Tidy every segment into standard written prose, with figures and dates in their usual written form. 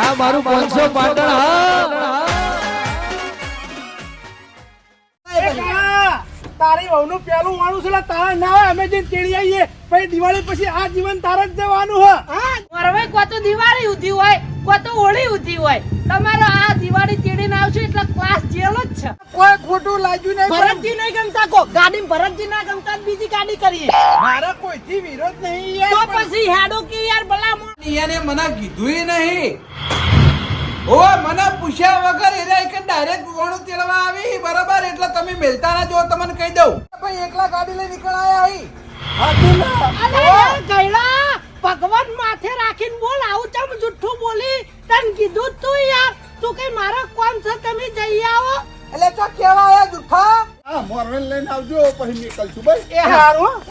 આ મારું 500 પાટણ તારી વહુનું પેલું વાળું છે તારા ના હોય અમે જઈને તેડી આવીએ પછી દિવાળી પછી આ જીવન તારે જ જવાનું હે મરવાઈ કોતો દિવાળી ઉધી હોય કોતો હોળી ઉધી હોય તમારો આ દિવાળી તેડીને આવશે એટલે ક્લાસ જેલો જ છે કોઈ ખોટું લાગ્યું નહીં ભરતજી નહીં ગમતા કો ગાડી ભરતજી ના ગમતા બીજી ગાડી કરીએ મારો કોઈથી વિરોધ નહીં યાર તો પછી હેડો કે યાર ભલામણ એને મને કીધું નહીં ઓ મને પૂછ્યા વગર એરા કે ડાયરેક્ટ વણું તેડવા આવી બરાબર એટલે તમે મેલતા ના જો તમને કહી દઉં ભાઈ એકલા ગાડી લઈ નીકળાયા અહીં અરે યાર ગયડા ભગવાન માથે રાખીને બોલ આવું ચમ જુઠ્ઠું બોલી તન કીધું તું યાર તું કઈ મારા કોમ છે તમે જઈ આવો એટલે તો કેવા આયા જુઠ્ઠા હા મોરવેલ લઈને આવજો પછી નીકળશું ભાઈ એ હારું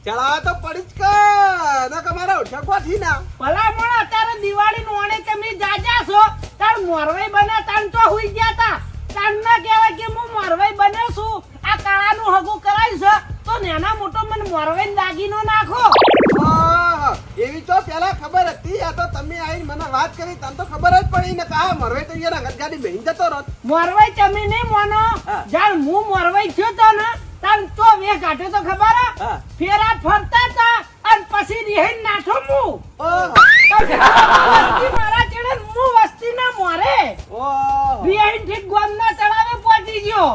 ચલાવા તો પડી જ કે ના તમારા ઓઠાકોથી ના ભલા મોણ અત્યારે દિવાળી નું ઓણે તમે જાજા છો તાર મોરવાઈ બને તાન તો હુઈ ગયા તા તાન ના કહેવાય કે હું મોરવાઈ બન્યો છું આ કાળાનું હગું કરાય છે તો નાના મોટો મને મોરવાઈ દાગીનો નાખો એવી તો પેલા ખબર હતી આ તો તમે આવીને મને વાત કરી તને તો ખબર જ પડી ને કા મરવાઈ તો યાર ગાડી બેહી જતો રત મોરવાઈ તમે નહીં મોનો જાણ હું મોરવાઈ થયો તો ને તાન તો વે કાઢ્યો તો ખબર હે ફેરા ફરતા તા અને પછી રીહેન નાઠો હું વસ્તી મારા ચડે હું વસ્તી ના મોરે રીહેન ઠીક ગોમ ના તળાવે પહોંચી ગયો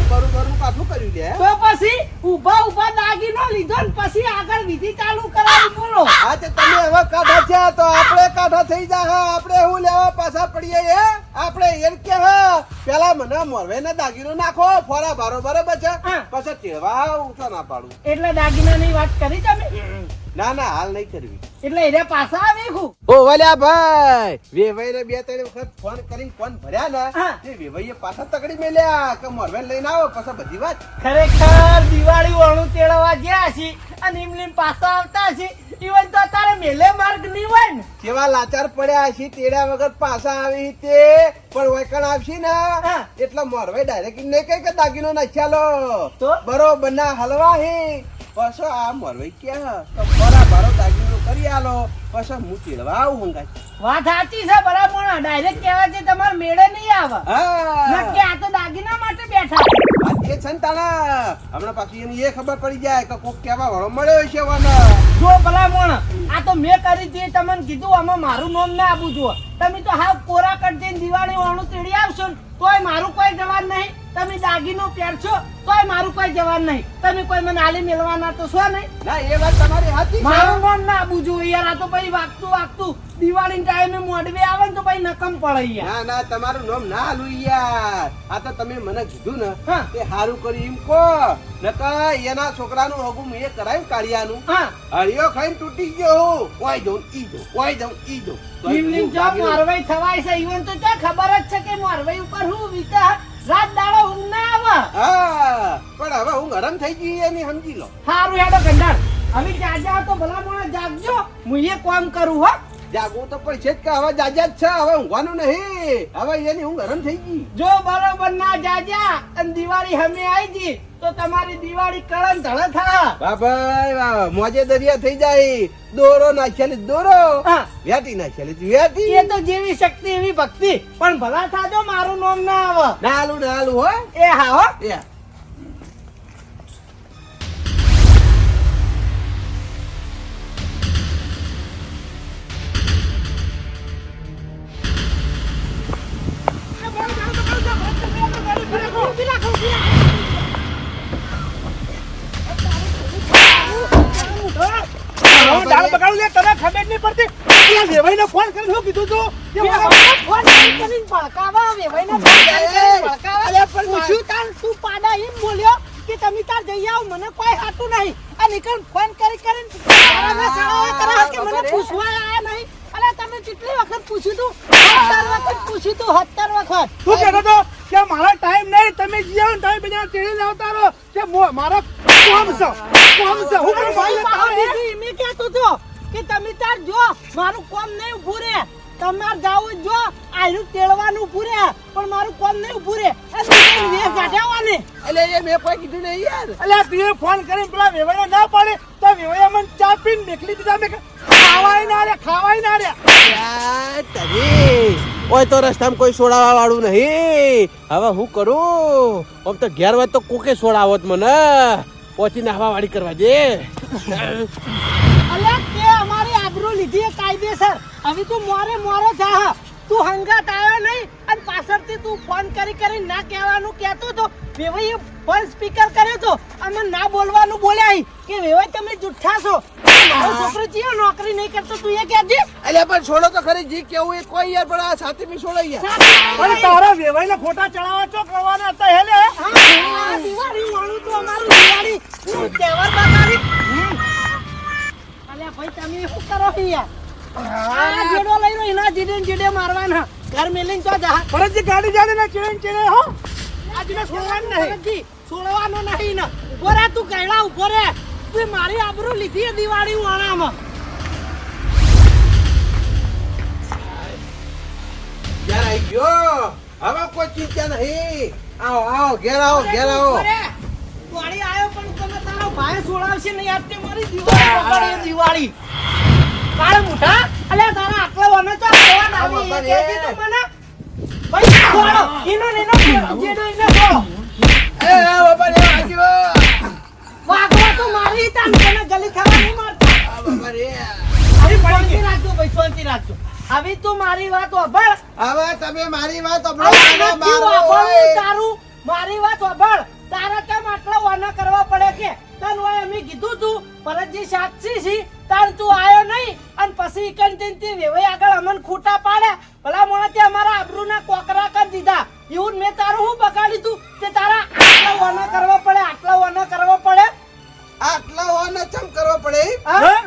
બરું કાઠું કર્યું લે તો પછી ઊભા દાગીનો લીધો ને પછી આગળ વિધિ ચાલુ કરાવી બોલો આ તે તમે હવે કાઢા છે તો આપણે કાઢા થઈ જા આપણે હું લેવા પાછા પડીએ હે આપણે એમ કે પેલા મને મોરવે ને દાગીનો નાખો ફોરા બરોબર છે પછી તેવા ઊંચો ના પાડું એટલે દાગીનાની વાત કરી તમે ના ના હાલ નહીં કરવી એટલે એને પાછા આવી ખુ ઓ વાલ્યા ભાઈ વેવાઈ ને 2-3 વખત ફોન કરીને ફોન ભર્યા ને તે વેવાઈએ પાછા તકડી મેલ્યા કે મોરવેલ લઈને આવો પછી બધી વાત ખરેખર દિવાળી વાળું તેડવા ગયા છે અને એમની પાછા આવતા છે ઈવન તો તારે મેલે માર્ગ નહીં હોય ને કેવા લાચાર પડ્યા છે તેડા વગર પાછા આવી તે પણ વૈકણ આવશે ને એટલે મોરવે ડાયરેક્ટ નહીં કઈ કે દાગીનો નાખ્યાલો તો બરોબર ના હલવા હે પછી આ મોરવે ક્યાં તો બરાબર દાગીનો કરી આલો પછી હું તેડવા આવું હંગાય વાત સાચી છે બરાબર ડાયરેક્ટ કહેવા છે તમારે મેળે નહીં આવે હા નક્કી આ તો દાગીના માટે બેઠા એ છે ને તાણા હમણાં પાછી એની એ ખબર પડી જાય કે કોક કેવા વળો મળ્યો છે વાને જો ભલામણ આ તો મેં કરી છે તમને કીધું આમાં મારું નામ ના આપું છું તમે તો હાવ કોરા કટ દઈને દિવાળી વાળું તેડી આવશો ને તોય મારું કોઈ જવાન નહીં તમે દાગીનો પહેરશો તોય મારું કોઈ જવાન નહીં તમે કોઈ મને આલી મેળવાના તો શું નહીં ના એ વાત તમારી સાચી મારું નામ ના આપું છું યાર આ તો પછી વાગતું દિવાળી ટાઈમે મોડવે આવે ને તો પછી નકમ પડે યાર ના ના તમારું નામ ના આલું યાર આ તો તમે મને કીધું ને તે હારું કર્યું એમ કો નકા એના છોકરાનું હગું મેં કરાયું કાળિયાનું હળિયો ખાઈને તૂટી ગયો ઓય દઉં ઈ દઉં ઓય દઉં ઈ દઉં નિમનિમ જો મોરવાઈ થવાય છે ઈવન તો ક્યાં ખબર જ છે કે મોરવાઈ ઉપર હું વિતા રાત દાડો ઊંઘ ના આવે પણ હવે હું ગરમ થઈ ગઈ એની સમજી લો સારું હેડો ગંડાર હવે જાજા તો ભલા મોણા જાગજો હું એ કામ કરું હો જાગવું તો પડશે જ કે હવે જાજા જ છે હવે ઊંઘવાનું નહીં હવે એની ઊંઘ ગરમ થઈ ગઈ જો બરોબર ના જાજા અને દિવાળી હમે આવી જી તો તમારી દિવાળી કળન ધળ થા ભાઈ મોજે દરિયા થઈ જાય દોરો નાખેલી દોરો વેટી નાખેલી વેટી એ તો જેવી શક્તિ એવી ભક્તિ પણ ભલા થાજો મારું નામ ના આવે નાલું નાલું હો એ હા હો એ દાળ બગાડું લે તને ખબર નહીં પડતી પેલા વેવાઈને ફોન કરીને શું કીધું તું કે ફોન કરીને ભડકાવા વેવાઈને ભડકાવા અલે પણ પૂછ્યું તાર તું પાડા એમ બોલ્યો કે તમે તાર જઈ આવ મને કોઈ હાતું નહીં આ નીકળ ફોન કરીને કે મને પૂછવા આયા નહીં અલે તમે કેટલી વખત પૂછ્યું તું 17 વખત પૂછ્યું તું 17 વખત તું કહેતો તો કે મારા ટાઈમ નહીં તમે જીઓ ને તમે બીજા તેડી આવતા રહો કે મારા કોમ છે હું પણ ભાઈ મે કહેતો તો કે તમે તાર જો મારું કોમ નહીં ઊભું રે તમાર જાવું જો આયરું તેડવાનું ઊભું રે પણ મારું કોમ નહીં ઊભું રે વે ગાઢાવાને એટલે એ મેં કોઈ કીધું નહીં યાર. અલ્યા તું ફોન કરીને પેલા વેવાઈને ના પાડે તો વેવાઈએ મને ચા પીને મેકલી દીધા મેં ખાવાય ના રે યાર, તરી. ઓય તો રસ્તામાં કોઈ સોડાવા વાળું નહીં. હવે હું કરું? આમ તો ઘેર હોય તો કોકે સોડાવત મને. પછી નાહવા વાળી કરવા દે. અલ્યા તે અમારી આબરૂ લીધી એ કાયદેસર હવે તું મોરો જા તું હંગાત આવ્યો નહીં અને પાછળથી તું ફોન કરી ના કહેવાનું કહેતો તો વેવાઈએ ફોન સ્પીકર કર્યો તો અને ના બોલવાનું બોલ્યા કે વેવાઈ તમે જુઠ્ઠા છો મારો છોકરો જીઓ નોકરી નહીં કરતો તું એ કહેજે એટલે પણ છોડો તો ખરી જી કેવું એ કોઈ યાર પણ આ સાથે બી છોડો યાર. પણ તારા વેવાઈને ખોટા ચડાવવા ચો કરવાના હતા હેલે હા દિવાળી વાળું તો અમારું દિવાળી તહેવાર બગાડી અલ્યા ભાઈ તમે શું કરો યાર આ જેડો લઈ રહ્યો એના જીડે મારવાના ઘર મેલીને તો જા ફરજી ગાડી જાને ને ચીડે હો આજને છોડવાનું નહીં ફરજી છોડવાનો નહીં ને ઉભો રે તું કૈડા ઉભો રે તું મારી આબરૂ લીધી દિવાળી વાળામાં ઘેર આવી ગયો. હવે કોઈ ચિંતા નહીં. આવો ઘેર આવો. દિવાળી આવ્યો પણ તમે તારો ભાઈ છોડાવશે નહીં આજ તે મારી દિવાળી બગાડી દિવાળી કાળ મુઠા અલ્યા તારા આટલા વનો તો આવવા આવી એ કહેતી તો મને ભાઈ છોડો એનો જેડો એને છોડો એ બાપા રે આવ્યો. વાગવા તો મારી તાન તને ગલી ખાવા નહીં મારતા બાપા રે. શાંતિ રાખજો ભાઈ શાંતિ રાખજો હવે તું મારી વાત સાંભળ હવે તમે મારી વાત હવે સાંભળો. નથી વાપરવું તારું મારી વાત સાંભળ તારા કેમ આટલા વાના કરવા પડે કે તન હોય અમે કીધું તું પરજી સાક્ષી છી તાર તું આયો નહીં અને પછી કંટીનથી વેવાઈ આગળ અમન ખૂટા પાડે ભલા મોણાથી અમારા આબરૂના કોકરા કરી દીધા એવું મેં તારું હું બગાડી તું તે તારા આટલા વાના કરવા પડે આટલા વાના ચમ કરવા પડે? હા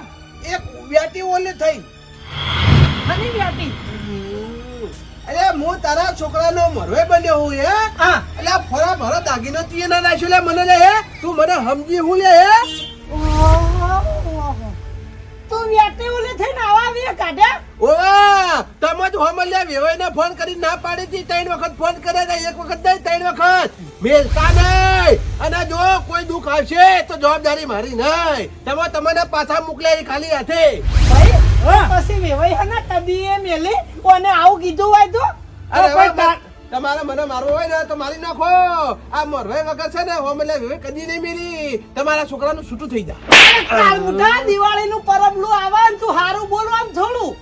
એક વ્યાટી ઓલે થઈ. હની વ્યાટી અરે હું તારા છોકરાનો મરવે બન્યો હું હે. હા એટલે આ ફરા ભરા દાગીનો તીએ ના નાખ્યો લે મને લે હે. તું મને સમજી હું લે હે. તું વ્યાટી ઓલે થઈને આવા વે કાઢ્યા ઓવા તમે જ હોમલ્યા વેવાઈને ફોન કરી ના પાડી હતી. 3 વખત ફોન કરે ને એક વખત નહીં 3 વખત મેલતા નહીં. અને જો કોઈ દુઃખ આવશે તો જવાબદારી મારી નહીં. તમે તમને પાછા મોકલ્યા ખાલી હાથે. ભાઈ પછી વેવાઈ હે ને કદી એ મેલી ઓને આવું કીધું હોય તો અરે ભાઈ તમારે મને મારવો હોય ને તો મારી નાખો. આ મરવાઈ વગર છે ને હોમલ્યા વેવાઈ કદી નહીં મેલી. તમારા છોકરાનું છૂટું થઈ જાય. કાલ મુઠા દિવાળીનું પરબલું આવા ને તું હારું બોલવા આમ થોડું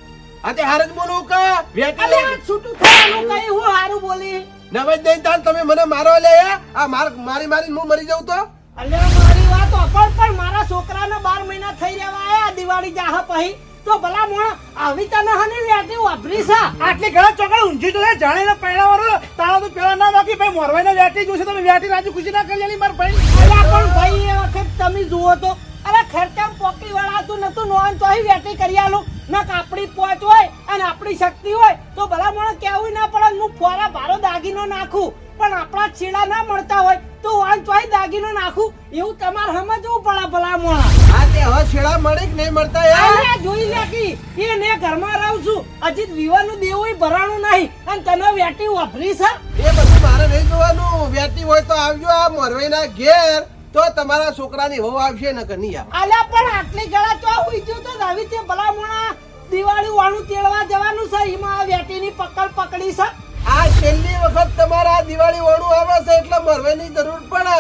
આ તે હાર જ બોલું કે અલે વેટી આ છૂટું થવાનું કઈ હું હારું બોલી નવજ દઈ તાલ તમે મને મારો લે હે. આ મારી હું મરી જાઉં તો અલે મારી વાત ઓપણ પણ મારા છોકરાને 12 મહિના થઈ રહ્યા આયા દિવાળી જાહ પછી તો ભલા મોણા આવી તને હને વેટી વાપરી છે આટલી ઘણા ચોકડ ઊંચી તો જાણીને પહેણાવાળો તારા તો પેલા ના બાકી ભાઈ મોરવાઈને વેટી જોશે તમે વેટી રાજી ખુશી ના કરી માર ભાઈ અલ્યા પણ ભાઈ એ વખત તમે જુઓ તો અરે ખર્ચામ પોકી વળાતું નતું નોન તો અહીં વેટી કરી આલું ના કાપડી પોચ હોય અને આપણી શક્તિ હોય તો ભલા મને કેવું ના પડે હું ફોરા ભારો દાગીનો નાખું પણ આપણા છેડા ના મળતા હોય તો વાન ચોઈ દાગીનો નાખું એવું તમારે સમજવું પડે ભલા મોણા આ તે હવે છેડા મળે કે નહીં મળતા યાર? અરે જોઈ લે કી એ ને ઘરમાં રહું છું હજી વિવાહનું દેવું ભરાણું નહીં અને તને વેટી વાપરી છે એ બધું મારે નહીં જોવાનું. વેટી હોય તો આવજો આ મોરવાઈના ઘેર તો તમારા છોકરાની વહુ આવશે ને કે નહીં આવે. અલ્યા પણ આટલી ગળા ચો હુઈ ગયો તો આવી તે ભલા મોણા દિવાળી વાળું તેડવા જવાનું છે એમાં આ વેટીની પકડ પકડી છે આ છેલ્લી વખત તમારા દિવાળી વાળું આવે છે એટલે મોરવાઈની જરૂર પડે.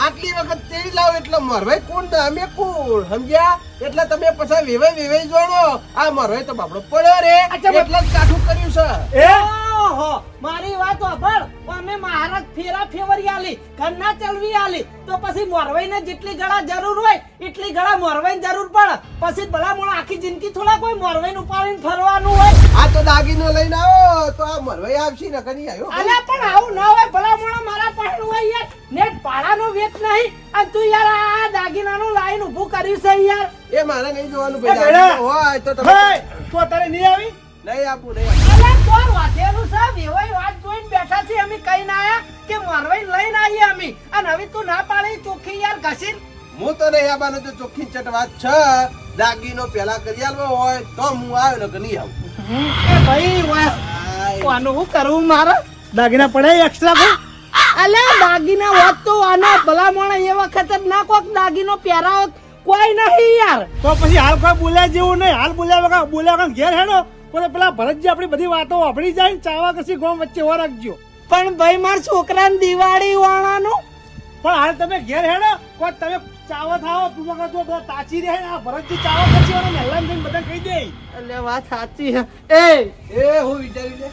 આટલી વખત તેડી લાવો એટલે મોરવાઈ કોણ ને અમે કોણ સમજ્યા? એટલે તમે પછી વેવાઈ જોડો. આ મોરવાઈ તો બાપડો પડ્યો રે એટલે જ કાઠું કર્યું છે. એ ઓહો મારી વાત સાંભળ અમે મહારાજ ફેરા ફેવરી આલી ઘરના ચલવી આલી તો પછી મોરવાઈને જેટલી ગળા જરૂર હોય એટલી ગળા મોરવાઈને જરૂર પડે પછી ભલા મોણા આખી જિંદગી થોડા કોઈ મોરવાઈને ઉપાડીને ફરવાનું હોય આ તો દાગીનો લઈને આવો તો આ મોરવાઈ આવશે ને કે નહીં આવ્યો? અલ્યા પણ આવું ના હોય ભલા મોણા મારા પાસે હોય યાર નેટ પાડાનો વેચ નહીં અને તું યાર આ દાગીનાનું લાઈન ઊભું કર્યું છે યાર એ મારે નહીં જોવાનું એ ભાઈ. બેડા. દાગીનો હોય તો તમે હે તો તારે નહીં આવી નહીં આપું નહીં આપું. અલ્યા તોર વાતેલું છે વેવાઈ વાત જોઈને બેઠા છે અમે કઈ ના આયા કે મોરવાઈ લઈને આવીએ અમે અને હવે તું ના પાડે ચોખ્ખી યાર ઘસીન હું તો નહીં આવવાનો, જો ચોખ્ખી ચટ વાત છે. દાગીનો પેલા કરી આલવો હોય તો હું આવ્યો, ને નહીં આવું. એ ભાઈ વાહ, આનું શું કરવું મારે? દાગીના પડે એક્સ્ટ્રા કોઈ? અલ્યા દાગીના હોત તો આના ભલા મોણા એ વખત જ ના કોક દાગીનો પહેરાવો કોઈ નહીં યાર. તો પછી હાલ કોઈ બોલ્યા જેવું નહીં. હાલ બોલ્યા વગર ઘેર હેડો. પણ પેલા ભરતજી આપણી બધી વાતો વાપરી જાય ને ચાવા કશી ગોમ વચ્ચે હો રાખજો. પણ ભાઈ મારા છોકરાને દિવાળી વાળાનું. પણ હાલ તમે ઘેર હેડો, કોઈ તમે ચાવા થાઓ તું વગર જો બધા તાચી રહે ને આ ભરતજી ચાવા પછી વાળા મહેલા જઈને બધા કહી દે. એટલે વાત સાચી છે. એ હું વિચારી લે.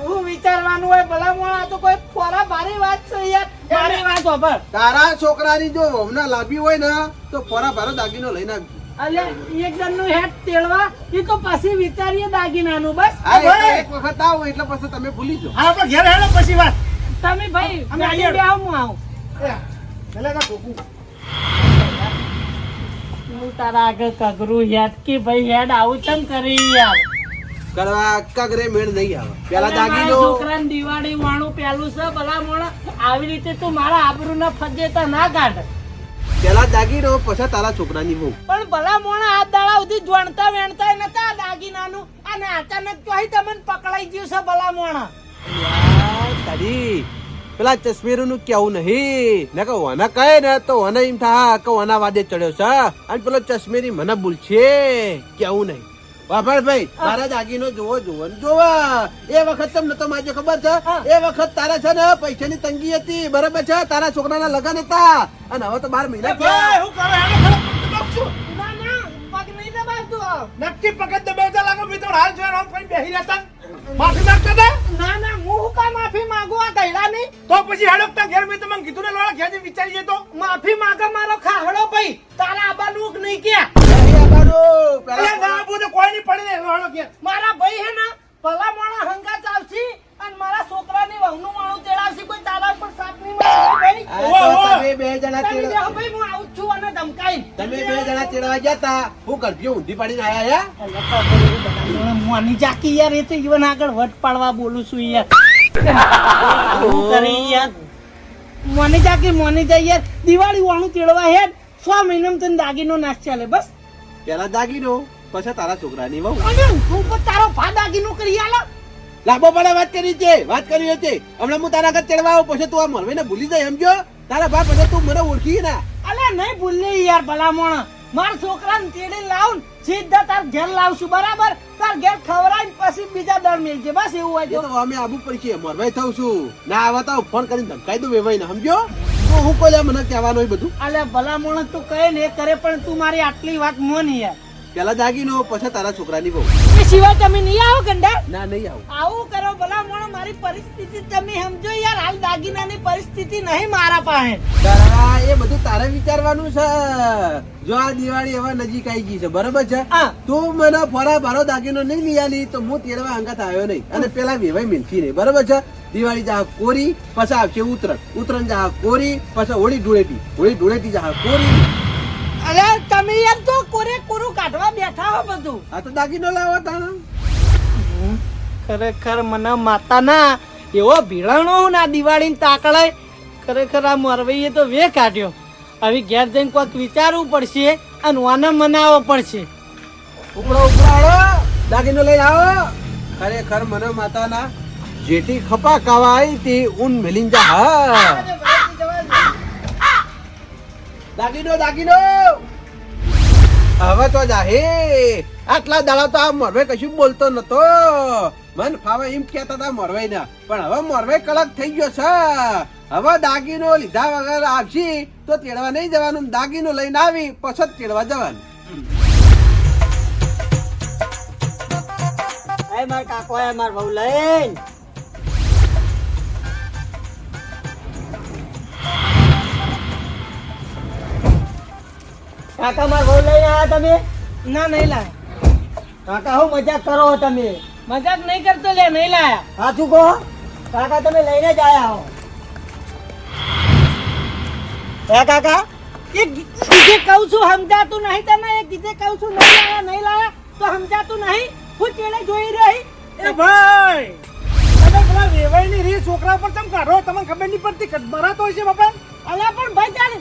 હું વિચારવાનું હોય ભલા મોણા, તો કોઈ ફોરા ભારી વાત છે યાર. ભારી વાત હોભળ. તારા છોકરાની જો વહુના લાભી હોય ને તો ફોરા ભારો દાગીનો લઈને આવજો. અલ્યા એક જણનું હેડ તેડવા એ તો પછી વિચારીએ દાગીનાનું બસ. હા, એટલે એક વખત આવો એટલે પછી તમે ભૂલી જાઓ. હા આપણે ઘેર હેડો પછી વાત. તમે ભાઈ અમે આવીએ. આવું હું આવું. પેલા કા ટોકું. હું તારા આગળ કગરું હેડ કે ભાઈ હેડ આવું ચમ કરી યાર. કરવા કગરે મેળ નહીં આવે. પેલા અલ્યા, મારા દાગીનો છોકરાને દિવાળી વાણું પેલું છે ભલા મોણા. આવી રીતે તું મારા આબરૂના ફજેતા ના કાઢ. પેલા દાગીનો પછી તારા છોકરાની વહુ. પણ ભલા મોણા હાથ દાડા સુધી જોણતા વેણતા નતા આ દાગીનાનું, અને અચાનક ચોહી તમને પકડાઈ ગયું છે ભલા મોણા. તારી પેલા ચશ્મેરનું કેવું નહીં ને, કે ઓના કહે ને તો ઓના એમ થા કે ઓના વાદે ચડ્યો છે, અને પેલો ચશ્મેરી મને ભૂલ છે કેવું નહીં. વાપર ભાઈ, મારા દાગીનો જોવો જોવો ને જોવા. એ વખત તમને તો માજે ખબર છે, એ વખત તારા છે ને પૈસાની તંગી હતી, બરાબર છે, તારા છોકરાના લગન હતા, અને હવે તો 12 મહિના ભાઈ હું કરો હેડો ખરો પગ છું. ના ના પગ નહીં દબાવતો. નક્કી પગ દબાવતા લાગો. મેં તો હાલ જોઈને આમ કઈ બેહી રહેતા માફી માંગતા હતા. ના ના હું કા માફી માંગુ આ કઈડા નહીં. તો પછી હેડકતા ઘેર મેં તમને કીધું ને લોડા ઘેર વિચારીએ તો. માફી માંગે મારો ખાહડો ભાઈ. તારા આબાનું કે નહીં કે? અરે ના બોલે કોઈ નહીં પડે ને લોડો ઘેર. મારા ભાઈ હે ને ભલા મોણા હંગા ચાવશી અને મારા છોકરાની વહુનું માણું તેડાવશી. કોઈ તારા ઉપર સાપ નહીં મારે ભાઈ. તમે 2 જણા તમે બેહો ભાઈ, હું આવું જ છું અને ધમકાઈ. તમે 2 જણા ચેડવા ગયા તા, હું કરજો ઊંધી પાડીને આયા મોની જાકી યાર, એ તો ઈવન આગળ વટ પાડવા બોલું છું યાર. શું કરી યાર મોની જાકી મોની જાય યાર. દિવાળી વાળું તેડવા હેડ 6 મહિનામાં તને દાગીનો નાશ ચાલે બસ. પેલા દાગીનો પછી તારા છોકરાની વહુ. અને તું પર તારો ભા દાગીનો કરી આલો. લાંબો પડે વાત કરી છે, વાત કરી હતી. હમણાં હું તારા આગળ ચડવા આવું પછી તું આ મરવીને ભૂલી જાય સમજો. તારા બા પછી તું મને ઓળખી ના. અલે નહીં ભૂલી યાર ભલા મોણા. મારા છોકરાને તેડી લાવું સીધા તાર ઘેર લાવશું બરાબર. તાર ઘેર ખવરાઈને પછી બીજા દર મેલજે બસ. એવું હોય એ તો તો અમે આબુ પડશે, મરવાઈ થઉં છું. ના આવે તો ફોન કરીને ધમકાઈ દઉં વેવાઈ ને સમજો. તો હું કોઈ મને કહેવાનું હોય બધું. અલે ભલા મોણા તું કહે ને એ કરે, પણ તું મારી આટલી વાત મોની યાર. પેલા દાગીનો પછી તારા છોકરાની વહુ. એ સિવાય તમે નહીં આવો ગંડા. ના નહીં આવું. આવું કરો ભલા મોણો. મારી પરિસ્થિતિ તમે સમજો યાર. હાલ દાગીનાની પરિસ્થિતિ નહીં મારા પાસે. તારા એ બધું તારે વિચારવાનું છે. જો આ દિવાળી હવે નજીક આવી ગઈ છે બરોબર છે, હા. તું મને ફરા બારો દાગીનો નહીં લઈ આલી તો હું તેડવા અંગાત આવ્યો નહીં, અને પેલા વેવાઈ મિલતી નહીં બરોબર છે. દિવાળી જા કોરી, પછી આવશે ઉત્તરાયણ, ઉત્તરાયણ જા કોરી, પછી હોળી ધૂળેટી, હોળી ધૂળેટી જા કોરી. અરે તમે યાર તો કોરે કોરું કાઢવા બેઠા હો બધું. આ તો દાગીનો લાવો તારા. ખરેખર મને માતાના એવો ભીડાણો ના દિવાળીની તાકળાય. ખરેખર આ મરવઈએ તો વે કાઢ્યો. હવે ઘેર જઈને કોઈક વિચારવું પડશે અને વાને મનાવવો પડશે. ઉપડો ઉપડાડો, દાગીનો લઈ આવો. ખરેખર મને માતાના જેટી ખપા કાવા આવી તી ઊન મેલીન જા. હા દાગીનો દાગીનો હવે તો જા હે. આટલા દાડા તો આ મોરવાઈ કશું બોલતો નતો. મન ફાવે એમ કહેતા હતા મોરવાઈ ના, પણ હવે મોરવાઈ કડક થઈ ગયો છે. હવે દાગીનો લીધા વગર આવશી તો તેડવા નહીં જવાનું. દાગીનો લઈને આવી પછી તેડવા જવાનું. માર કાકો માર બહુ લઈને કાકા માર બહુ લઈ આયા તમે? ના નહીં લાયા. કાકા હું મજાક કરો તમે? મજાક નહીં કરતો લે, નહીં લાયા. સાચું કહો કાકા, તમે લઈને જ આયા હો. હે કાકા એ કીધે કહું છું સમજાતું નહીં તને. એ કીધે કહું છું નહીં લાયા તો સમજાતું નહીં. હું ચેડે જોઈ રહી. એ ભાઈ તમે પેલા વેવાઈની રી છોકરા પર તમે કાઢો, તમને ખબર નહીં પડતી. મરાતો હોય છે બાપા. અલા પણ ભાઈ ચાલ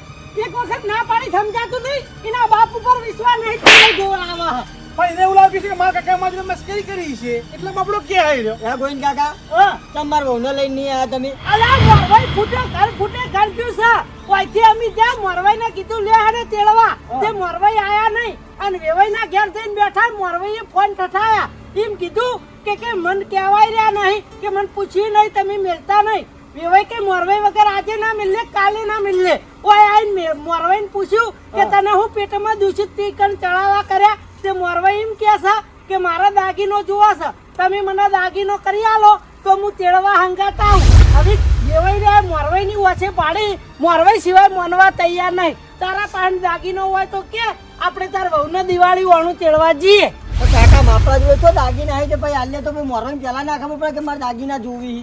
એક વખત ના પાડે કઈ સમજાતું નહીં એના બાપ ઉપર વિશ્વાસ નહીં તમે જોવા આવા પણ એને એવું લાગે છે કે મારા કાકા મારી જોડે મસ્કરી કરી છે એટલે બાપડો કે આવી રહ્યો હે ગોવિંદ કાકા હા તમાર વહુને લઈને નહીં આયા તમે અલા મોરવાઈ ફૂટે ઘર ગયું છે ઓયથી અમે ત્યાં મોરવાઈને કીધું લે હાડે તેડવા તે મોરવાઈ આયા નહીં અને વેવાઈના ઘેર જઈને બેઠા મોરવાઈએ ફોન ઠઠાયા એમ કીધું કે મન કહેવાય રહ્યા નહીં કે મન પૂછ્યું નહીં તમે મેલતા નહીં વેવાઈ કે મોરવાઈ વગર આજે ના મિલે કાલે ના મિલે ઓય આઈને મોરવાઈને પૂછ્યું કે તને હું પેટમાં દૂષિત તીકણ ચડાવવા કર્યા તે મોરવાઈ એમ કહે છે કે મારા દાગીનો જોવા છે તમે મને દાગીનો કરી આલો તો હું તેડવા હંગાત આવું હવે વેવાઈ રહ્યા મોરવાઈની ઓછે પાડી મોરવાઈ સિવાય માનવા તૈયાર નહીં તારા પાસે દાગીનો હોય તો કે આપણે તાર વહુને દિવાળી વાળું તેડવા જઈએ તો કાકા માપડા જોડે તો દાગીના આવી તો ભાઈ હાલે તો ભાઈ મોરવાઈને પહેલા ના ખબર પડે કે મારે દાગીના જોવી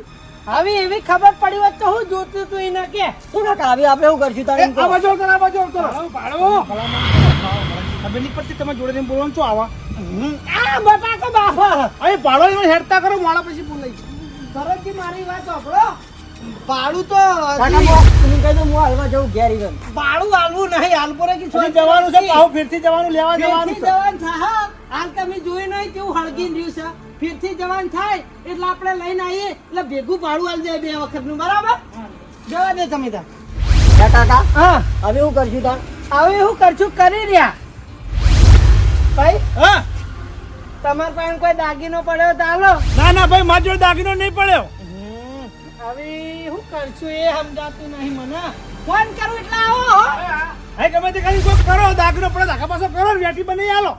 હવે એવી ખબર પડી હોત તો હું જોતું તું એને કે શું કાકા હવે આપણે શું કરશું તારે એમ કહો. આ બાજુ કર આ બાજુ કર ભાડો ખબર નહીં પડતી તમે જોડે જઈને બોલવાનું શું આવા આ બટાકો બાફા અહીં ભાડો એને હેડતા કરો મોડા પછી બોલાઈ ભરતજી મારી વાત સાંભળો ભાડું તો કાકા તમે કહી દો હું હાલવા જવું ઘેર ઈવન ભાડું હાલવું નહીં હાલ પર હજી જવાનું છે પાછું ફેરથી જવાનું લેવા જવાનું છે જવાન થાય હાલ તમે જોઈ નહીં કેવું હળગી રહ્યું છે ફેરથી જવાન થાય એટલે આપણે લઈને આવીએ એટલે ભેગું ભાડું હાલ જાય 2 વખતનું બરાબર જવા દે તમે તાર હે કાકા હા હવે શું કરશું તાર હવે હું કરશું કરી રહ્યા ભાઈ હા તમારા પાસે કોઈ દાગીનો પડ્યો તો હાલો ના ના ભાઈ મારી જોડે દાગીનો નહીં પડ્યો હવે હું કરશું એ સમજાતું નહીં મને ફોન કરું એટલે આવો હો. હા ગમે તે કરી કોઈ કરો દાગીનો પડે દાખા પાછો કરો ને વેટી બની આલો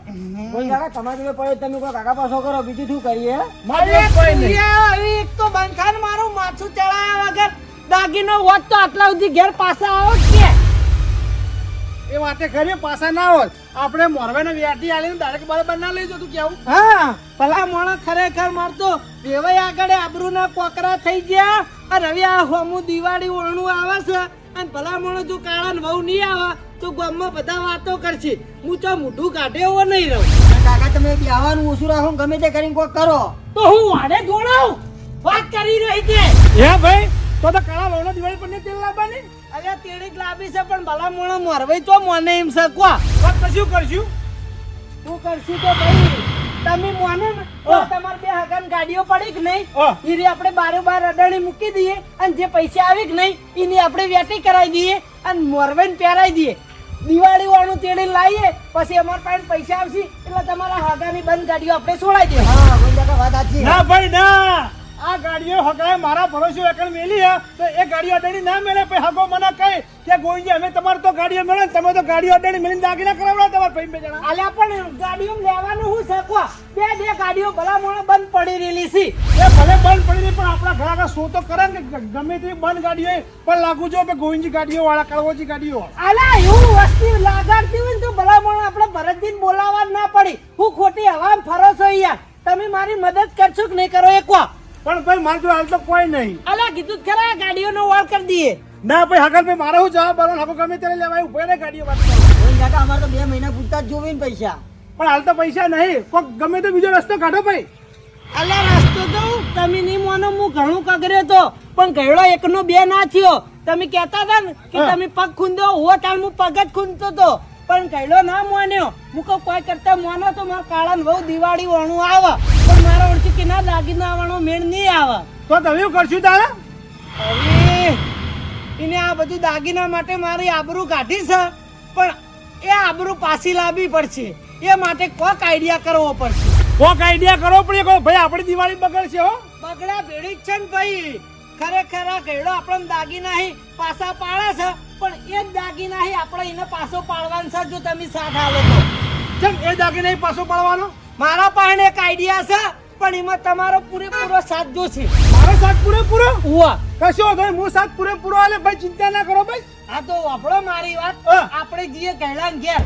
કોઈ કાકા તમારી જોડે પડે તમે કોઈ કાકા પાછો કરો બીજું શું કરીએ મારી જોડે કોઈ નહીં તુરિયા, હવે એક તો બંખાન મારું માથું ચડાયા વગર દાગીનો હોત તો આટલા સુધી ઘેર પાછા આવો જ કે એ વાતે ખરી પાછા ના હોત આપણે મોરવાને વેટી આલીને ડાયરેક્ટ બરાબર ના લઈ જતું કેવું હા ભલા મોણા ખરેખર મારતો વેવાઈ આગળ આબરૂના કોકરા થઈ ગયા અને હવે આ હોમું દિવાળી ઓળણું આવે છે અને ભલા મોણો જો કાળા ને વહુ નહીં આવે તો ગામમાં બધા વાતો કરશે હું તો મોઢું કાઢે એવો નહીં રહું કાકા તમે બેહવાનું ઓછું રાખો ગમે તે કરીને કોઈ કરો તો હું વાડે જોડાઉં વાત કરી રહી છે હે ભાઈ તો કાળા વહુના દિવાળી પર તેલ લાવવાની અરે તેડી જ લાવી છે પણ ભલા મોણો મોરવાઈ તો મને એમ શકવા વાત કશું કરશું તું કરશું તો ભાઈ તમે મોને ને તો તમાર બે હગન ગાડીઓ પડી કે નહીં ઈરી આપણે બારોબાર અડાણી મૂકી દઈએ અને જે પૈસા આવી કે નહીં એની આપણે વેટી કરાવી દઈએ અને મોરવાઈને પહેરાવી દઈએ દિવાળી વાળું તેડી લાવીએ પછી અમારા પાસે પૈસા આવશે એટલે તમારા હગાની બંધ ગાડીઓ આપણે છોડાઈ દઈએ હા કોઈ કાકા વાત સાચી ના ભાઈ ના આ ગાડીઓ હગાએ મારા ભરોસો એકણ મેલી હે તો એ ગાડીઓ અડાડી ના મેલે પછી હગો મને કહે કે ગોવિંદજી અમે તમારે તો ગાડીઓ મેળે તમે તો ગાડીઓ અડાડી મેલીને દાગીના કરાવડા તમારા ભાઈ બે જણા આલ્યા પણ ગાડીઓ લેવાનું હું શકવા બે ગાડીઓ ભલા મોણે બંધ પડી રહેલી છે એ ભલે બંધ પડી રહી પણ આપણા ઘર આગળ શું તો કરે ને કે ગમે તે બંધ ગાડીઓ પણ લાગુ જો કે ગોવિંદજી ગાડીઓ વાળા કળવોજી ગાડીઓ આલા એવું વસ્તી લાગાડતી હોય ને તો ભલા મોણે આપણે ભરતજીને બોલાવવા જ ના પડી હું ખોટી હવામાં ફરો છો યાર તમે મારી મદદ કરશો કે નહીં કરો એકવા પણ ભાઈ મારી જોડે હાલ તો કોઈ નહીં અલા કીધું જ ખરા ગાડીઓનો વાળ કરી દઈએ ના ભાઈ હગર ભાઈ મારે હું જવાબ આલો હગો ગમે ત્યારે લેવાય ઉભો રહે ગાડીઓ વાત કોઈ કાકા અમારે તો 2 મહિના પૂરતા જ જોવે ને પૈસા પણ હાલ તો પૈસા નહીં કોક ગમે તે બીજો રસ્તો કાઢો ભાઈ અલા રસ્તો તો તમે નહીં માનો હું ઘણું કગર્યો તો પણ ગયડો એકનો બે ના થયો તમે કહેતા હતા ને કે તમે પગ ખૂંદો હો તાર હું પગ જ ખૂંદતો તો પણ ગયડો ના માન્યો હું કહું કોઈ કરતા માનો તો મારા કાળા ને બહુ દિવાળી વાળું આવે પણ મારા ઓળખી કે ના દાગીના વાળો મેળ નહીં આવે તો તમે શું કરશું તારે હવે એને આ બધું દાગીના માટે મારી આબરૂ કાઢી છે પણ એ આબરૂ પાછી લાવવી પડશે એ માટે કોક આઈડિયા કરવો પડશે કોક આઈડિયા કરો પણ એ ભાઈ આપણી દિવાળી બગડશે હો બગડા ભેડી જ છે ને ભાઈ ખરેખર આ ઘેડો આપણને દાગીના હી પાછા પાડે છે પણ એ જ દાગીના હી આપણે એને પાછો પાડવાનો છે જો તમે સાથ આલો તો કેમ એ દાગીને પાછો પાડવાનો મારા પાસે એક આઈડિયા છે પણ એમાં તમારો પૂરેપૂરો સાથ જોશે મારો સાથ પૂરેપૂરો ઉવા કશો ભાઈ હું સાથ પૂરેપૂરો આલે ભાઈ ચિંતા ના કરો ભાઈ આ તો વાપરો મારી વાત હા. આપણે જઈએ ઘેડા ઘેર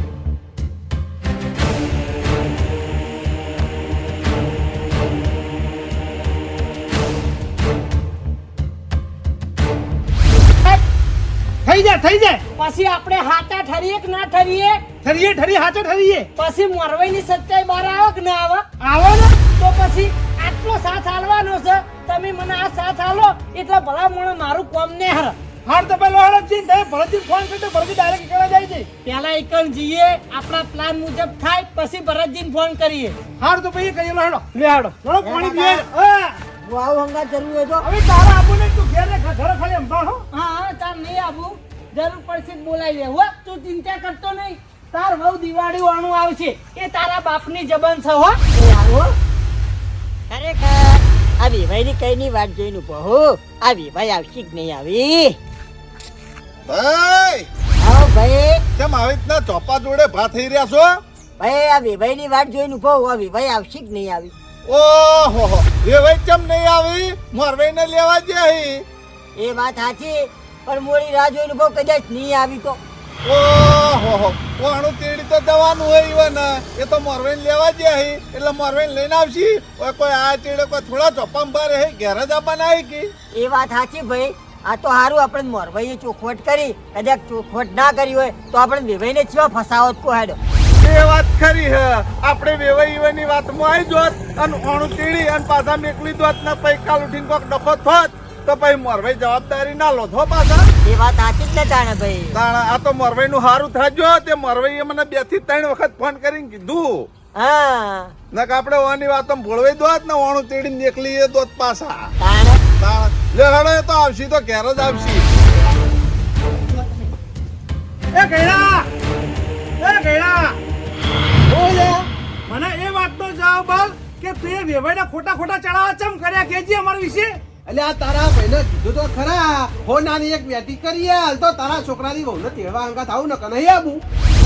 થઈ જાય પછી આપણે હાચા ઠરીએ કે ના ઠરીએ ઠરીએ હાચો ઠરીએ પછી મોરવાઈની સચ્ચાઈ બહાર આવે કે ના આવે આવો ને તો પછી આટલો સાથ હાલવાનો છે તમે મને આ સાથ હાલો એટલે ભલા મોણે મારું કોમ ને હર હાર તો પેલો હાલ જ જઈને ભરતજી ફોન કરતો ભરતજી ડાયરેક્ટ કેળા જાય છે પેલા એકણ જઈએ આપણા પ્લાન મુજબ થાય પછી ભરતજીને ફોન કરીએ. હાર તો પછી કહીએ હેડો લે હાડો. હેડો પાણી પીએ હા હું આવું હંગાત જરૂર હોય તો હવે તારા આબુ ને તું ઘેર ઘરે ખાલી અંબાણ હો હા તાર નહીં આવું જરૂર પડશે તો બોલાવી લે હો. તું ચિંતા કરતો નહીં. તાર વહુ દિવાળી વાળું આવશે એ તારા બાપની જબાન છે હો. એ આવો ખરેખર આ વિભાઈની કઈની વાત જોઈને ઉભો હો. આ વિભાઈ આવશે કે નહીં આવી? ભાઈ આવો ભાઈ. કેમ આવી રીતના ચોપા જોડે ભા થઈ રહ્યા છો? ભાઈ આ વિભાઈની વાત જોઈને ઉભો હો. આ વિભાઈ આવશે કે નહીં આવી? ઓહો એ ભાઈ કેમ નહીં આવી? મોરવાઈને લેવા જાય. એ વાત સાચી પણ મોડી રાહ જોઈને ઉભો કદાચ નહીં આવી તો ઓહો કોણું તેડી તો જવાનું હોય ઈવન એ તો મોરવાઈને લેવા જાય એટલે મોરવાઈને લઈને આવશી. ઓય કોઈ આ તેડે કોઈ થોડા ચોપામાં બાર હે ઘેર જ આવવાના હે કે? એ વાત સાચી ભાઈ. આ તો સારું આપણે મોરભાઈએ ચોખવટ કરી. કદાચ ચોખવટ ના કરી હોય તો આપણે વિભાઈને ચેવા ફસાવત કો હેડો. એ વાત ખરી હે. આપણે વેવાઈ ઈવનની વાતમાં આવી જોત અને ઓણું તેડી અને પાછા મેકલી દોત ને પછી કાલ ઉઠીને કોક ડખો થોત તો પછી મોરવાઈ જવાબદારી ના લો થો પાછા. એ વાત સાચી જ ને તાણે ભાઈ. તાણા આ તો મોરવાઈ નું સારું થાજો. તે મોરવાઈએ મને 2 થી 3 વખત ફોન કરીને કીધું હા નક આપણે ઓની વાતો ભોળવાઈ દોત ને ઓણું તેડીને નીકળી એ દોત પાછા. તાણે તાણા લે હેડો એ તો આવશી તો ઘેર જ આવશી. એ ગયડા બોલે મને એ વાતનો જવાબ આલ કે તું એ વેવાઈને ખોટા ચડાવા ચમ કર્યા કેજી અમારા વિશે એટલે આ તારા ભાઈને કીધું તો ખરા હો નાની એક વેટી કરીએ હાલ તો તારા છોકરાની વહુને તેડવા અંગાત આવું ને કનઈ આવું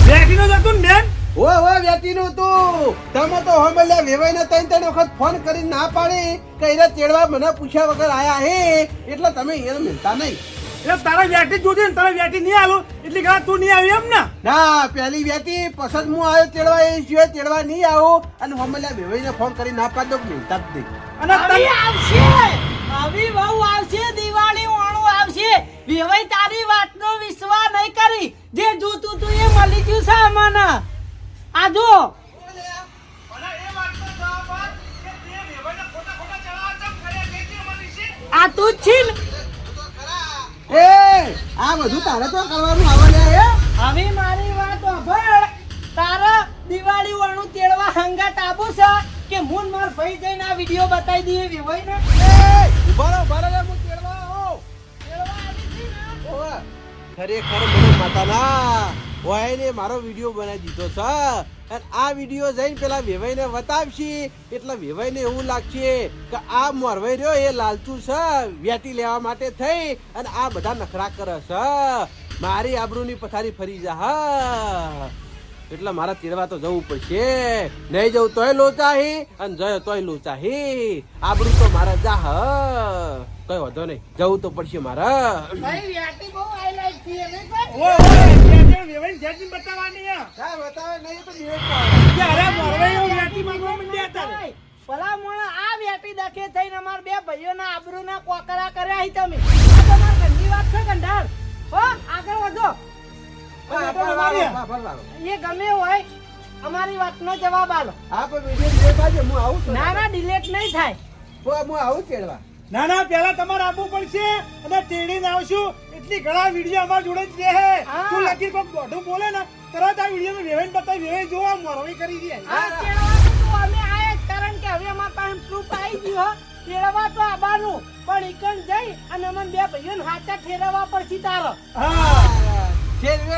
બેગીનો જતું ને બેન ઓ વેટીનું તું તમે તો હમલ્યા વેવાઈને 3 વખત ફોન કરીને ના પાડી કે એને તેડવા મને પૂછ્યા વગર આયા હે એટલે તમે એને મિલતા નહીં. એટલે તારા વેટી જોતી ને તારા વેટી નહીં આલું એટલે કે તું નહીં આવી એમ ને ના પેલી વેટી પસંદ હું આવ્યો તેડવા એ સિવાય તેડવા નહીં આવો અને હમલ્યા વેવાઈને ફોન કરી ના પાડો મિલતા જ નહીં. અને આવી આવશે આવી વહુ આવશે દિવાળી વાળું આવશે. વેવાઈ તારી વાતનો વિશ્વાસ નહીં કરી. જે જોતું તું એ મળી ગયું છે અમને. આ જો મને એ વાતનો જવાબ આલ કે તું એ વેવાઈને ખોટા ચડાવા ચમ કર્યા કેજી અમારા વિશે આ તું જ છે ને. એ આ બધું તારે તો કરવાનું આવડે હે. હવે મારી વાત સાંભળ. તારા દિવાળી વાળું તેડવા હંગાત આબુ છે કે હું ને માર ભાઈ જઈને આ વિડિયો બતાવી દઈએ વેવાઈને. ઉભા રહો હું તેડવા આવું. તેડવા આવી છે ને. ઓવે. ખરેખર મને માતાના ઓયને મારો વિડિયો બનાવી દીધો છે અને આ વિડિયો જઈને પેલા વેવાઈને બતાવશી એટલે વેવાઈને એવું લાગશે કે આ મોરવાઈ રહ્યો એ લાલચુ છે વેટી લેવા માટે થઈ અને આ બધા નખરા કરે છે મારી આબરૂની પથારી ફરી જા હા એટલે મારા તેડવા તો જવું પડશે. નહીં જવું તોય લોચાહી અને જયો તોય લોચાહી. આબરૂ તો મારા જા હ કઈ વાંધો નહીં જવું તો પડશે મારા. ભાઈ વ્યાટી બહુ આઈ લાઈક છે ને ભાઈ. ઓ વેવાઈને જેજી બતાવવાની હે હા બતાવે નહીં તો નિવેદ કે અરે મોરવાઈ વેટી માંગવા મંડ્યા હતા ભાઈ, ભલા મોણા આ વ્યાટી દખે થઈને અમાર બે ભાઈઓના આબરૂના કોકરા કર્યા હી તમે. આ તમાર ઘરની વાત છે કંડાર. હો આગળ વધો. એ ગમે હોય અમારી વાતનો જવાબ આલો. હા પણ વિડીયો લે બાજુ હું આવું છું. ના ના ડિલેટ નહીં થાય. હું આવું તેડવા. ના ના પેલા તમારે આવવું પડશે અને તેડીને આવશું એટલી ઘણા વિડીયો અમારા જોડે જ રહે હા. તું લગી કોક દોઢું બોલે ને તરત આ વિડીયો વેવાઈને બતાવી વેવાઈ જોવા મોરવાઈ કરી દે આ તેડવાનું તો અમે આયા જ કારણ કે હવે અમાર પાસે પ્રૂફ આવી ગયો હો. તેડવા તો આબાનું પણ ઈકન જઈ અને અમને બે ભાઈઓને હાચા ઠેરવવા પડશે તારો. હા ઠેરવે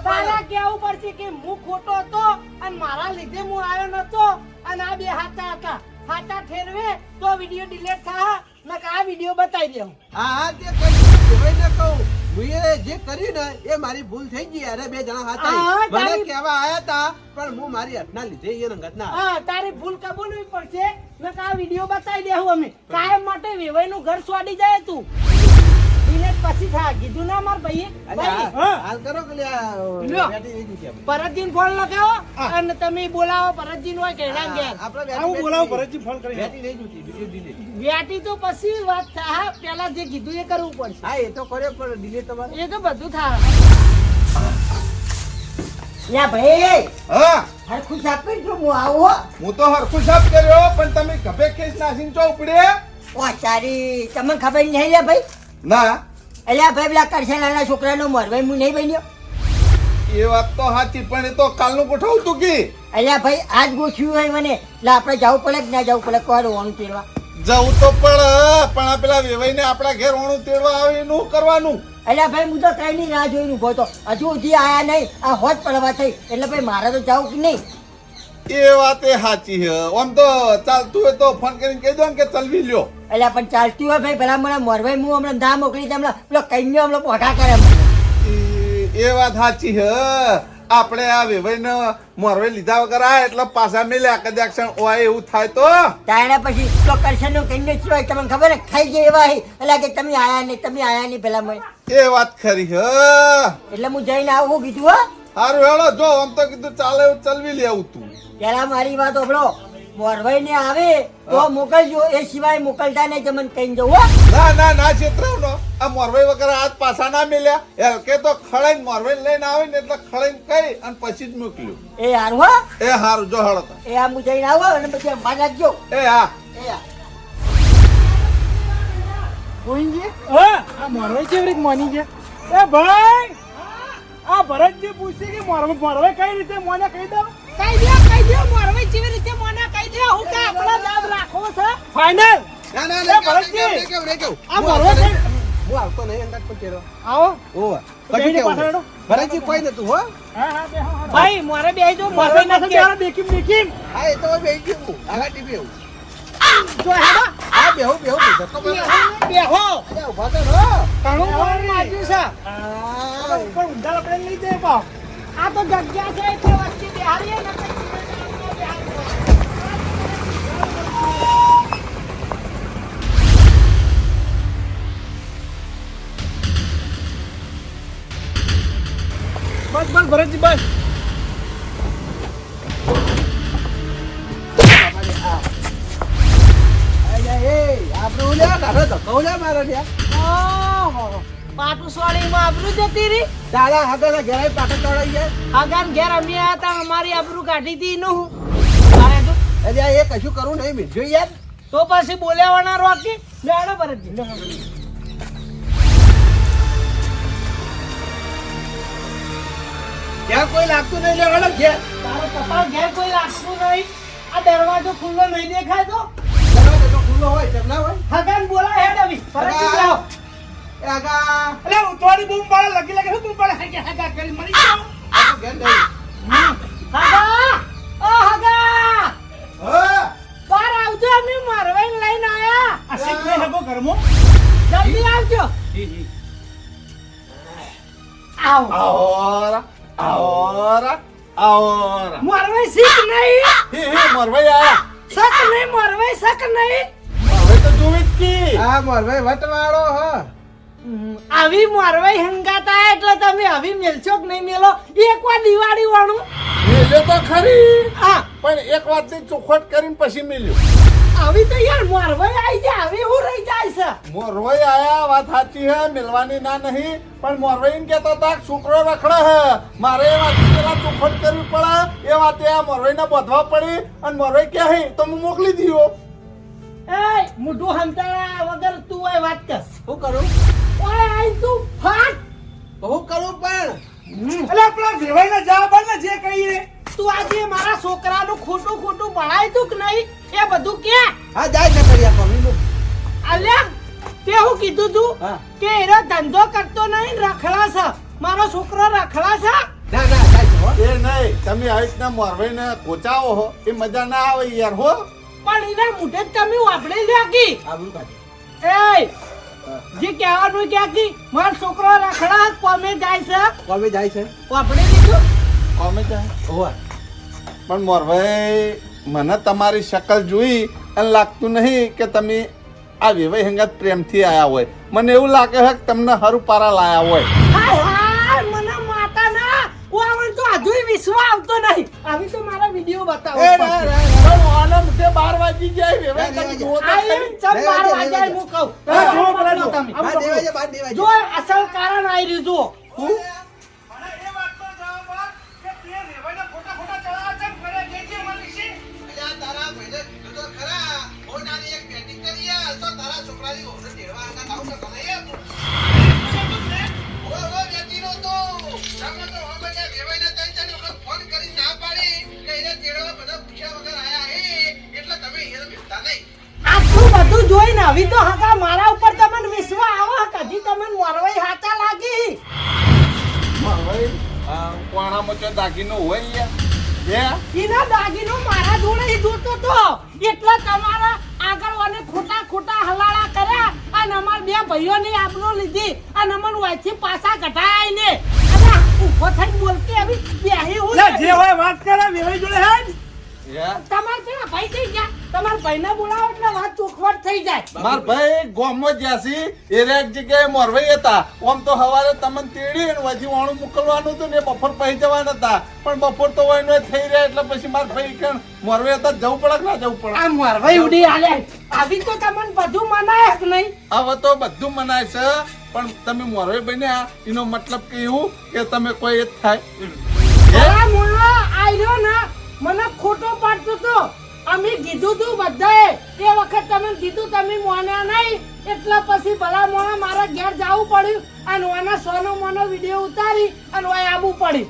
તારા કેવું પડશે કે હું ખોટો હતો અને મારા લીધે હું આવ્યો નતો અને આ બે હાચા હતા. હાચા ઠેરવે તો વિડીયો ડિલીટ થા નક આ વિડીયો બતાવી દેવું. હા તે કઈ વેવાઈને કહું હું જે કર્યું ને એ મારી ભૂલ થઈ ગઈ. અરે બે જણા હા, હતા મને તારી- કહેવા આયા હતા પણ હું મારી હટના લીધે એ રંગત ના હા તારી ભૂલ કબૂલવી પડશે નક આ વિડીયો બતાવી દેવું અમે. કાયમ માટે વેવાઈનું ઘર છોડી જાય તું. ડિલીટ પછી થા કીધું ના માર ભાઈએ. ભાઈ હાલ કરો કે લ્યા લ્યો. બેટી લઈ દીધી આપણે. ભરતજીને ફોન લગાવો અને તમે બોલાવો ભરતજીને હોય કેળા ઘેર. આપણે આવું બોલાવું ભરતજી ફોન કરી બેટી નહીં જોતી વિડીયો ડિલીટ. વ્યાટી તો પછી વાત થા. પેલા જે કીધું એ કરવું પડશે. હા એ તો કર્યો પણ ડિલીટ તમારે એ તો બધું થાય. યા ભાઈ હા હરખું સાફ કરી હું આવો. હું તો હરખું સાફ કર્યો પણ તમે ગભે કેસ નાસીને ચો ઉપડે. ઓ તારી તમને ખબર નહીં લે ભાઈ. ના અલ્યા ભાઈ પેલા કરશેલાના છોકરાનો મોરવાઈ હું નહીં બન્યો. એ વાત તો સાચી, પણ એ તો કાલનું ગોઠવું તું કે અલ્યા ભાઈ આજ ગોઠવ્યું હોય મને એટલે આપણે જવું પડે કે ના જવું પડે કોઈ ઓણું તેડવા જવું તો પણ આ પેલા વેવાઈને આપણા ઘેર ઓણું તેડવા આવે એનું કરવાનું. અલ્યા ભાઈ હું તો કઈ ની રાહ જોઈને ઉભો હતો, હજુ સુધી આયા નહીં, આ હોજ પડવા થઈ એટલે ભાઈ મારે તો જવું કે નહીં. એ વાત એ સાચી છે. આમ તો ચાલતું હોય તો ફોન કરીને કહી દો ને કે ચલવી લ્યો. અલ્યા પણ ચાલતી હોય ભાઈ પેલા મને મોરભાઈ હું હમણાં ના મોકલી દે, હમણાં પેલો કઈન્યો હમણાં પોઠા કરે મને. એ વાત સાચી છે. આપણે આ વેવાઈને મોરવે લીધા વગર આ એટલે પાછા મેલ્યા કદાચ ઓય એવું થાય તો તાણે પછી તો કરશન નું કઈન્યો ચીવાય તમને ખબર ને ખાઈ જાય એવા એટલે કે તમે આયા નહીં પેલા મને. એ વાત ખરી છે. એટલે હું જઈને આવું કીધું હો. સારું હેળો જો આમ તો કીધું ચાલે એવું ચલવી લે આવું તું. પેલા મારી વાત ઓભળો, મોરભાઈ ને આવે તો મોકલજો, એ સિવાય મોકલતા નહીં તમને કઈ જવું હો. ના છેતરાવનો. આ મોરવાઈ વગર હાથ પાછા ના મેલ્યા. કે તો ખડાઈને મોરવાઈ લઈને આવે ને એટલે ખડાઈને કહી અને પછી જ મોકલ્યું. એ હારું હો. એ હારું જો હળો તો. એ આ હું જઈને આવો અને પછી અંબા નાખજો. એ હા. એ હા. ગોવિંદજી હા આ મોરવાઈ કેવી રીત મોની છે? એ ભાઈ આ ભરતજી પૂછે કે મોરવે કઈ રીતે મોને કહી દઉં કઈ દે મોરવાઈ કેવી રીતે મોના કઈ દે? હું કે આપણો દાબ રાખવો છે ફાઇનલ. ના એ ભરતજી આ મોરવે કઈ હું આવતો નહીં અંદાજ પણ તેરો. આવો ઓવા બેહીને પછી કેવું પાછળ હેડો. ભરતજી કોઈ નતું હો. હા બે હા ભાઈ મોરે બે જો મોરવે મોરવાઈ પાસે નથી જરા દેખીમ હા એ તો બેહી ગયું આગળ ટીપી એવું. જો હેડો હા બેહો ધક્કો મારો. બેહો અરે ઊભા તો રહો. ઘણું મોર માર્યું છે. પણ ઊંધા આપણે લઈ જાય પાવ. આ તો જગ્યા છે એટલે વચ્ચે બેહાડીએ ને કઈ બસ ભરતજી બસ. આપણે ઓલ્યા કાઢો ધક્કો ઓલ્યા મારો ત્યાં. ઓહો પાટુ સોળીમાં આબરૂ જતી રહી. દાદા હાથે ઘરે પાછળ ચડાઈ જાય. અગાન ઘેર અમે આયા તા અમારી આબરૂ કાઢી હતી નું હું તારે તો અરે એ કશું કરવું નહીં મીઠું યાર. તો પછી બોલ્યાવાના રોકી લેડો ભરતજી. ત્યાં કોઈ લાગતું નહીં લે અલગ છે. તારો કપાળ ઘેર કોઈ લાગતું નહીં. આ દરવાજો ખુલ્લો નહીં દેખાય તો દરવાજો તો ખુલ્લો હોય તેમ ના હોય. હગાન બોલા હેડ આવી ભરતજી હગા. લાવો. એ આગા અલે ઉતવાડી બૂમ પાડે લગી શું બૂમ પાડે હાગા કરી મરી જાવ. આ તો ઘેર નહીં. હગા ઓ હગા હા બાર આવજો અમે મારવાઈને લઈને આયા. આ શીખ નહીં હગો ઘરમાં. જલ્દી આવજો. આવો આવોરા. મારવાઈ શીખ નહીં. હે મોરવાઈ આયા. શક નહીં મારવાઈ શક નહીં. હવે તો જોવી જ કી. હા મોરભાઈ વટવાળો હ. આવી મારવાઈ હંગાતા એટલે તમે આવી મેલશો કે નહીં મેલો એકવાર દિવાળી વાળું મેલે તો ખરી હા પણ એક વાતની ચોખવટ કરીને પછી મેલ્યો. આવી તો યાર મારવાઈ આવી જાય આવી હું રહી જાય છે. મોરવાઈ આયા વાત સાચી હે, મેલવાની ના નહીં, પણ મોરવાઈ એમ કહેતા હતા કે છોકરો રખડે હે, મારે એ વાત પેલા ચોખવટ કરવી પડે. એ વાતે આ મોરવાઈને બોધવા પડી અને મોરવાઈ કહે હે તો હું મોકલી દીધો. એ મોઢું હંતાળા વગર તું ઓય વાત કર. શું કરું ઓય આઈ તું ફાટ. હું કરું પણ અલે પેલા દેવાઈના જવાબ આલ ને જે કહીએ. તું આજે મારા છોકરાનું ખોટું ભણાય તું કે નહીં એ બધું કે હા જાય ને કરી આપો મીનું. અલ્યા તે હું કીધું તું હા. કે એનો ધંધો કરતો નહીં રખડા છે મારો છોકરો રખડા છે. ના જાય છે હો. એ નહીં, તમે આવી રીતના મોરવાઈને કોચાવો હો એ મજા ના આવે યાર હો. પણ એના મોઢે જ તમે વાપરી લ્યો કી આબરૂ કાઢી. એ જે કહેવાનું ક્યાં કી મારો છોકરો રખડા કોમે જાય છે કોમે જાય છે વાપરી લીધું. કોમે જાય હોવા. પણ મોરવાઈ મને તમારી શકલ જોઈ અને લાગતું નહીં કે તમે આ વેવાઈ હંગાત પ્રેમથી આયા હોય. મને એવું લાગે છે કે તમને હરું પારા લાયા હોય. હાય હાય મને માતા ના વાવણ તો હજુય વિશ્વાસ આવતો નહીં. આવી તો મારા વિડિયો બતાવો. પણ આના મુઠે 12 વાગી જાય વેવાઈ તમે જુઓ તો આ ખરી. એમ ચમ 12 વાગ્યા હું કહું. હા, જો જો પેલા જો. તમે. બાર દેવાય છે, બાર દેવાય છે. જો અસલ કારણ આવી રહ્યું જુઓ. મને એ વાતનો જવાબ આપ કે તે દેવાઈના ખોટા ચડાવા કેમ કરે જે મળી છે. અલ્યા તારા ભાઈને કીધું તો ખરા. કોઈ નાની એક બેટિંગ કરી આલ તો તારા છોકરાની ઓરડે ટેડવા આંગા તાવ ન કરે એ તું. ઓ બેટીનો તો સામે તો હવે જોઈને આવી તો હકા મારા ઉપર તમને વિશ્વાસ આવો કદી તમને મોરવાઈ હાચા લાગી મોરવાઈ કોણામાં ચો દાગીનો હોય યાર એના દાગીનો મારા જોડે ઈ જોતો તો એટલે તમારા આગળ વાને ખોટા ખોટા હલાળા કર્યા અને અમાર બે ભાઈઓને આપનો લીધી અને અમન વાયથી પાછા કઢાય ને અને ઊભો થઈને બોલતી આવી બેહી હું લે, જે હોય વાત કરે વેવાઈ જોડે હેડ તમાર પેલા ભાઈ થઈ ગયા તમાર ભાઈને બોલાવો એટલે વાત ચોખવટ થઈ જાય માર ભાઈ ગોમમાં જ્યાસી એરે એક જગ્યાએ મોરવાઈ હતા ઓમ તો હવારે તમને તેડી અને વધી વાણું મોકલવાનું હતું ને બપોર પહી જવાના હતા પણ બપોર તો હોય નો થઈ રહ્યા એટલે પછી માર ભાઈ કે મોરવાઈ હતા જવું પડે કે ના જવું પડે આ મોરવાઈ ઉડી આલે આવી તો તમને બધું મનાય જ નહીં હવે તો બધું મનાય છે પણ તમે મોરવાઈ બન્યા એનો મતલબ કે એવું કે તમે કોઈ એ જ થાય આ મોણા આયરો ના મને ખોટો પાડતો તો અમે કીધું તું બધાએ એ વખત તમે કીધું તમે મોન્યા નહીં એટલે પછી ભલા મોણા મારા ઘેર જવું પડ્યું અને ઓના સોનો મોનો વિડીયો ઉતારી અને ઓય આવવું પડ્યું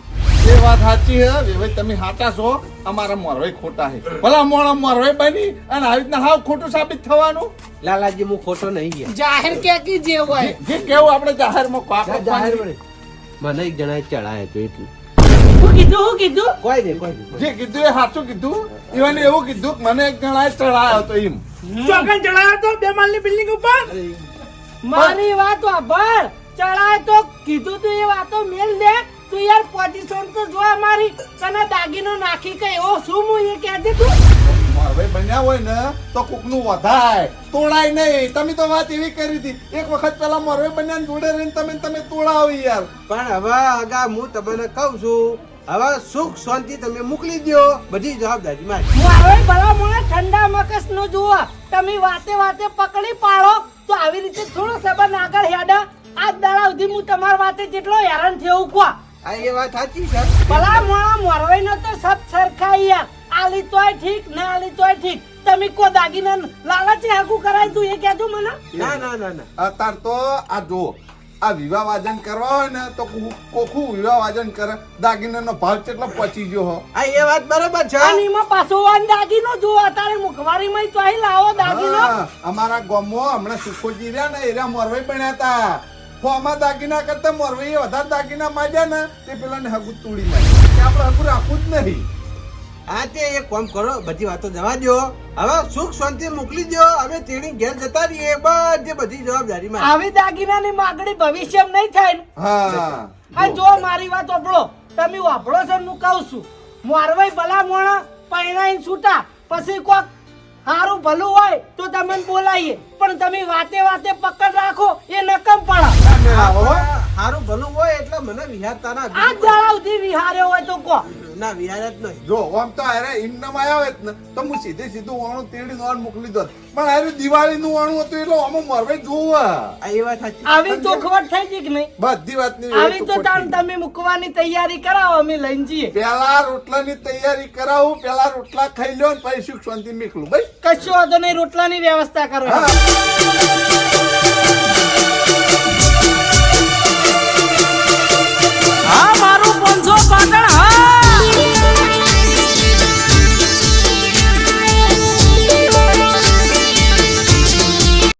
એ વાત સાચી હે ભાઈ તમે સાચા છો અમારા મોરવાઈ ખોટા છે ભલા મોણા મોરવાઈ બની અને આવી રીતના હાવ ખોટું સાબિત થવાનું લાલાજી હું ખોટો નહીં ગયા જાહેર કે કી જે હોય જે કેવું આપણે જાહેરમાં કોક જાહેર મને એક જણાએ ચડાય તો એટલું હું કીધું કોઈ નહીં કોઈ નહીં જે કીધું એ સાચું કીધું ઈવન એવું કીધું કે મને એક જણાએ ચડાયો તો એમ ચોકન ચડાયો તો 2 માળની બિલ્ડિંગ ઉપર મારી વાત વાપર ચડાય તો કીધું તું એ વાતો મેલ દે તું યાર પોઝિશન તો જો મારી તને દાગીનો નાખી કે એવો શું હું એ કહેતી તું મોરવાઈ બન્યા હોય ને તો કોકનું વધાય તોડાય નહીં તમે તો વાત એવી કરી હતી એક વખત પેલા મોરવાઈ બન્યા જોડે રહીને તમે તોડાવો યાર પણ હવે આગા હું તમને કહું છું હવે સુખ શાંતિ તમે મોકલી દો બધી જવાબદારી મારી મારો ભલા મને ઠંડા મકસ નો જુઓ તમે વાતે વાતે પકડી પાડો તો આવી રીતે થોડો સંબંધ આગળ હેડા આજ દાડા સુધી હું તમારા વાતે જેટલો હેરાન થયો કહો આ એ વાત સાચી છે ભલા મોણા મોરવાઈ નો તો સબ સરખાઈ યાર આલી તોય ઠીક ના આલી તોય ઠીક તમે કો દાગીના લાલચે હાકુ કરાય તું એ કહેજો મને ના ના ના ના અત્યાર તો આ જો આ વિવાહ વાજન કરવા હોય ને તો કોખું વિવાહ વાજન કરે દાગીનાનો ભાવ કેટલો પચી ગયો હો આ એ વાત બરાબર છે અને એમાં પાછો વાન દાગીનો જો અત્યારે મુખવારીમાં ચોહી લાવો દાગીનો હા, અમારા ગામમાં હમણાં સુખોજી રહ્યા ને એરા મોરવાઈ બન્યા હતા ફોમાં દાગીના કરતા મોરવાઈએ વધારે દાગીના માંગ્યા ને તે પેલાને હગું તોડી નાખ્યું કે આપણે હગું રાખવું જ નહીં આ તે એક કામ કરો બધી વાતો જવા દો હવે સુખ શાંતિ મોકલી દો હવે તેડી ઘેર જતા રહીએ બધી જવાબદારી માં આવી દાગીનાની માગણી ભવિષ્યમાં નહીં થાય ને. હા આ જો મારી વાત ઓપડો તમે વાપરો છો ને હું કહું છું મોરવાઈ ભલા મોણા પૈણાઈને છૂટા પછી કોક સારું ભલું હોય તો તમને બોલાવીએ પણ તમે વાતે વાતે પકડ રાખો એ નકમ પડે સારું ભલું હોય એટલે મને વિહારતા ના આ દાડા સુધી વિહાર્યો હોય તો કો ના વિહાર જ નહીં જો આમ તો અરે ઇન્નમ આવ્યા હોત ને તો હું સીધું વાણું તેડી દોડ મોકલી દોત પણ અરે દિવાળીનું વાણું હતું એટલે આમાં મોરવાઈ જોવે આ એ વાત સાચી આવી ચોખવટ થઈ ગઈ કે નહીં બધી વાતની આવી તો તાણ તમે મૂકવાની તૈયારી કરાવો અમે લઈને જઈએ પેલા રોટલાની તૈયારી કરાવું પેલા રોટલા ખાઈ લો ને પછી સુખ શાંતિ મેકલું ભાઈ કશો વાંધો નહીં રોટલાની વ્યવસ્થા કરો હા